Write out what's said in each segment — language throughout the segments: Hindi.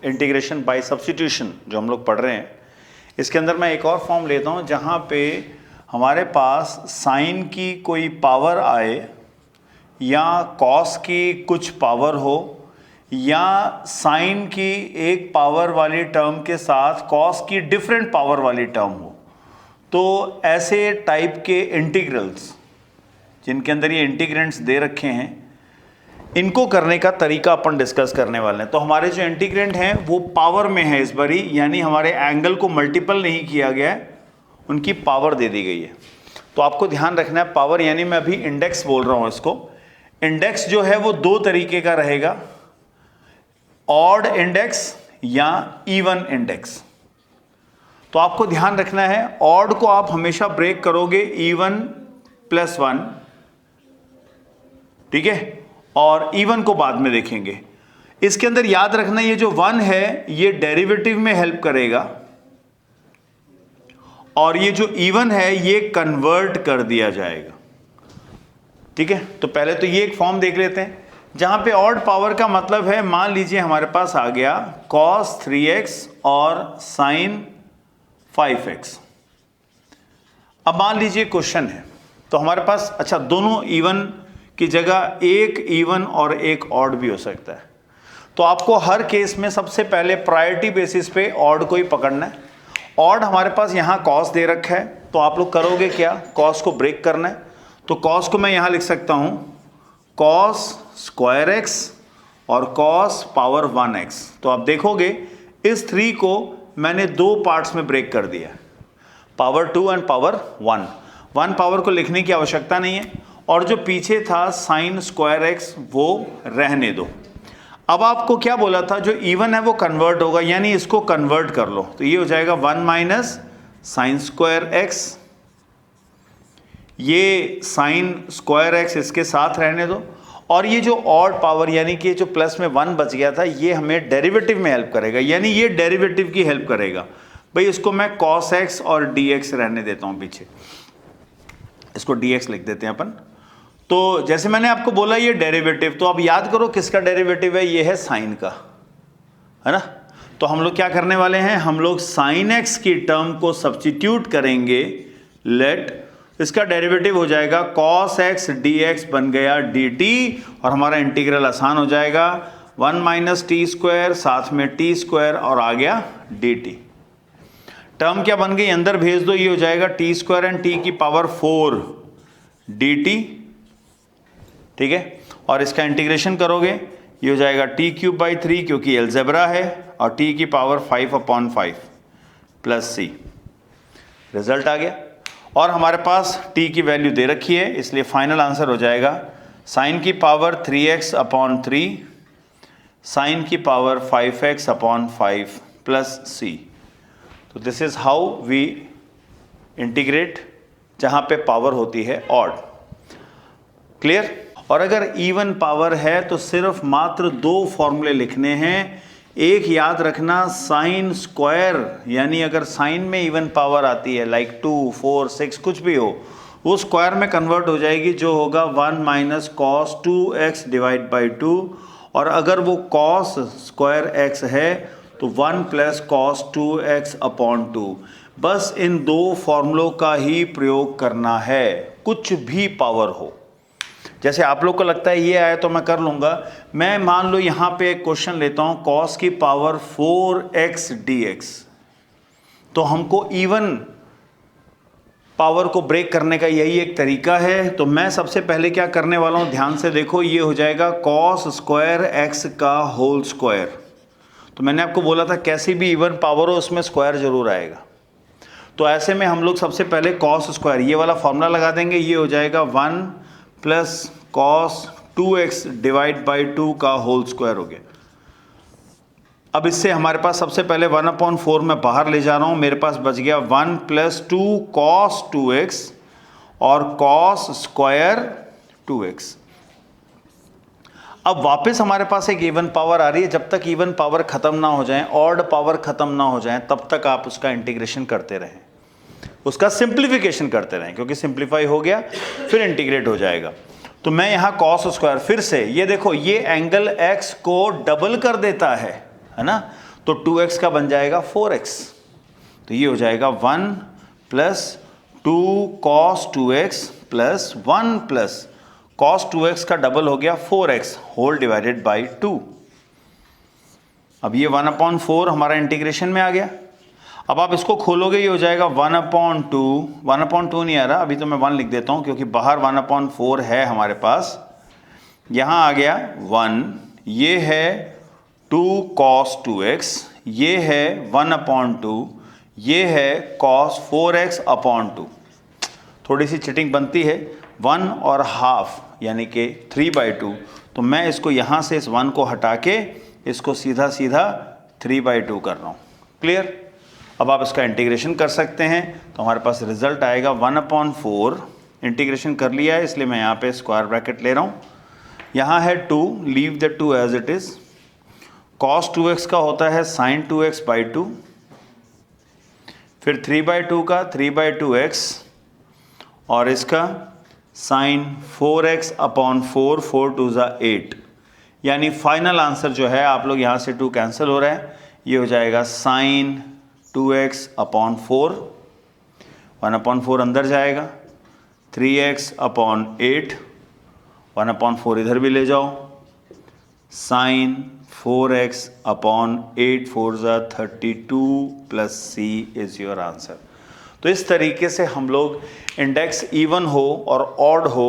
इंटीग्रेशन बाय सब्स्टिट्यूशन जो हम लोग पढ़ रहे हैं, इसके अंदर मैं एक और फॉर्म लेता हूँ जहाँ पे हमारे पास साइन की कोई पावर आए या कॉस की कुछ पावर हो या साइन की एक पावर वाली टर्म के साथ कॉस की डिफरेंट पावर वाली टर्म हो। तो ऐसे टाइप के इंटीग्रल्स जिनके अंदर ये इंटीग्रेंट्स दे रखे हैं, इनको करने का तरीका अपन डिस्कस करने वाले हैं। तो हमारे जो इंटीग्रेंट हैं वो पावर में है इस बारी, यानी हमारे एंगल को मल्टीपल नहीं किया गया है, उनकी पावर दे दी गई है। तो आपको ध्यान रखना है पावर यानी मैं अभी इंडेक्स बोल रहा हूं इसको। इंडेक्स जो है वो दो तरीके का रहेगा, ऑड इंडेक्स या इवन इंडेक्स। तो आपको ध्यान रखना है ऑड को आप हमेशा ब्रेक करोगे इवन प्लस 1, ठीक है, और इवन को बाद में देखेंगे। इसके अंदर याद रखना ये जो 1 है ये डेरिवेटिव में हेल्प करेगा और ये जो इवन है ये कन्वर्ट कर दिया जाएगा, ठीक है। तो पहले तो ये एक फॉर्म देख लेते हैं जहां पे ऑड पावर का मतलब है, मान लीजिए हमारे पास आ गया cos 3x और sin 5x। अब मान लीजिए क्वेश्चन है तो हमारे पास अच्छा दोनों इवन की जगह एक इवन और एक ऑड भी हो सकता है। तो आपको हर केस में सबसे पहले प्रायोरिटी बेसिस पे ऑड को ही पकड़ना है। ऑड हमारे पास यहाँ cos दे रखा है, तो आप लोग करोगे क्या, cos को ब्रेक करना है। तो cos को मैं यहाँ लिख सकता हूँ cos स्क्वायर x और cos पावर 1x। तो आप देखोगे इस 3 को मैंने दो पार्ट्स में ब्रेक कर दिया, पावर 2 एंड पावर 1। 1 पावर को लिखने की आवश्यकता नहीं है और जो पीछे था साइन स्क्वायर x वो रहने दो। अब आपको क्या बोला था, जो इवन है वो कन्वर्ट होगा, यानी इसको कन्वर्ट कर लो। तो ये हो जाएगा 1 माइनस साइन स्क्वायर x, ये साइन स्क्वायर x इसके साथ रहने दो, और ये जो ऑड पावर यानी कि जो प्लस में 1 बच गया था ये हमें डेरिवेटिव में हेल्प करेगा, यानी ये डेरिवेटिव की हेल्प करेगा। भाई इसको मैं cos x और dx रहने देता हूं, पीछे इसको dx लिख देते हैं अपन। तो जैसे मैंने आपको बोला ये डेरिवेटिव, तो अब याद करो किसका डेरिवेटिव है, ये है साइन का, है ना। तो हम लोग क्या करने वाले हैं, हम लोग साइन x की टर्म को सब्स्टिट्यूट करेंगे। लेट इसका डेरिवेटिव हो जाएगा cos x dx बन गया dt और हमारा इंटीग्रल आसान हो जाएगा 1 माइनस टी स्क्वायर साथ में टी स्क्वायर और आ गया dt। टर्म क्या बन गई, अंदर भेज दो, ये हो जाएगा टी स्क्वायर एंड टी की पावर 4 dt, ठीक है। और इसका इंटीग्रेशन करोगे ये हो जाएगा टी क्यूब बाई 3 क्योंकि अलजेब्रा है, और टी की पावर 5/5 प्लस c। रिजल्ट आ गया और हमारे पास t की वैल्यू दे रखी है, इसलिए फाइनल आंसर हो जाएगा साइन की पावर 3x/3 साइन की पावर 5x/5 प्लस c। तो this is how we integrate जहां पे पावर होती है ऑड। क्लियर। और अगर इवन पावर है तो सिर्फ मात्र दो फॉर्मूले लिखने हैं। एक याद रखना, साइन स्क्वायर यानी अगर साइन में इवन पावर आती है लाइक 2, 4, 6 कुछ भी हो, वो स्क्वायर में कन्वर्ट हो जाएगी, जो होगा 1 minus cos 2x divide by 2। और अगर वो कॉस स्क्वायर x है तो 1 प्लस कॉस 2x/2। बस इन दो फॉर्मूलों का ही प्रयोग करना है, कुछ भी पावर हो। जैसे आप लोग को लगता है ये आया तो मैं कर लूंगा, मैं मान लो यहां पे एक क्वेश्चन लेता हूं cos की पावर 4x dx। तो हमको इवन पावर को ब्रेक करने का यही एक तरीका है। तो मैं सबसे पहले क्या करने वाला हूं, ध्यान से देखो, ये हो जाएगा cos स्क्वायर x का होल स्क्वायर। तो मैंने आपको बोला था कैसी भी इवन पावर हो उसमें स्क्वायर जरूर आएगा। तो ऐसे में हम लोग सबसे पहले cos स्क्वायर ये वाला फॉर्मूला लगा देंगे, ये हो जाएगा 1 plus cos 2x divide by 2 का होल स्क्वायर हो गया। अब इससे हमारे पास सबसे पहले 1/4 मैं बाहर ले जा रहा हूं, मेरे पास बच गया 1 प्लस 2 cos 2x और cos स्क्वायर 2x। अब वापस हमारे पास एक इवन पावर आ रही है। जब तक इवन पावर खत्म ना हो जाए, ऑड पावर खत्म ना हो जाए, तब तक आप उसका इंटीग्रेशन करते रहें, उसका सिंप्लीफिकेशन करते रहें, क्योंकि सिंप्लीफाई हो गया फिर इंटीग्रेट हो जाएगा। तो मैं यहां cos स्क्वायर, फिर से ये देखो ये एंगल x को डबल कर देता है ना। तो 2x का बन जाएगा 4x। तो ये हो जाएगा 1 plus 2 cos 2x plus 1 plus cos 2x का डबल हो गया 4x होल डिवाइडेड बाई 2। अब ये 1/4 हमारा इंटीग्रेशन में आ गया। अब आप इसको खोलोगे, ये हो जाएगा 1/2 नहीं आ रहा, अभी तो मैं 1 लिख देता हूँ क्योंकि बाहर 1/4 है हमारे पास। यहाँ आ गया 1, ये है 2 cos 2x, ये है 1/2, ये है cos 4x अपॉन 2। थोड़ी सी चिटिंग बनती है, 1 और हाफ यानी कि 3/2, तो मैं इसको यहाँ से इस 1 को हटा के इसको सीधा सीधा 3/2 कर रहा हूँ। क्लियर? अब आप इसका इंटीग्रेशन कर सकते हैं, तो हमारे पास रिजल्ट आएगा 1/4। इंटीग्रेशन कर लिया है इसलिए मैं यहाँ पे स्क्वायर ब्रैकेट ले रहा हूँ। यहाँ है 2, leave the 2 as it is. cos 2x का होता है sin 2x/2, फिर 3/2 का 3/2x और इसका sin 4x अपॉन 4, 4 2 ज़ा 8। यानी फाइनल आंसर जो है, आप लोग यहाँ से 2 कैंसिल हो रहा है, ये हो जाएगा sin 2x अपॉन 4, 1/4 अंदर जाएगा, 3x अपॉन 8, 1/4 इधर भी ले जाओ, sin 4x अपॉन 8 4 ज़ा 32 plus C is your answer. तो इस तरीके से हम लोग इंडेक्स इवन हो और ऑड हो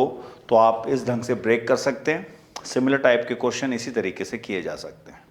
तो आप इस ढंग से ब्रेक कर सकते हैं। सिमिलर टाइप के क्वेश्चन इसी तरीके से किए जा सकते हैं।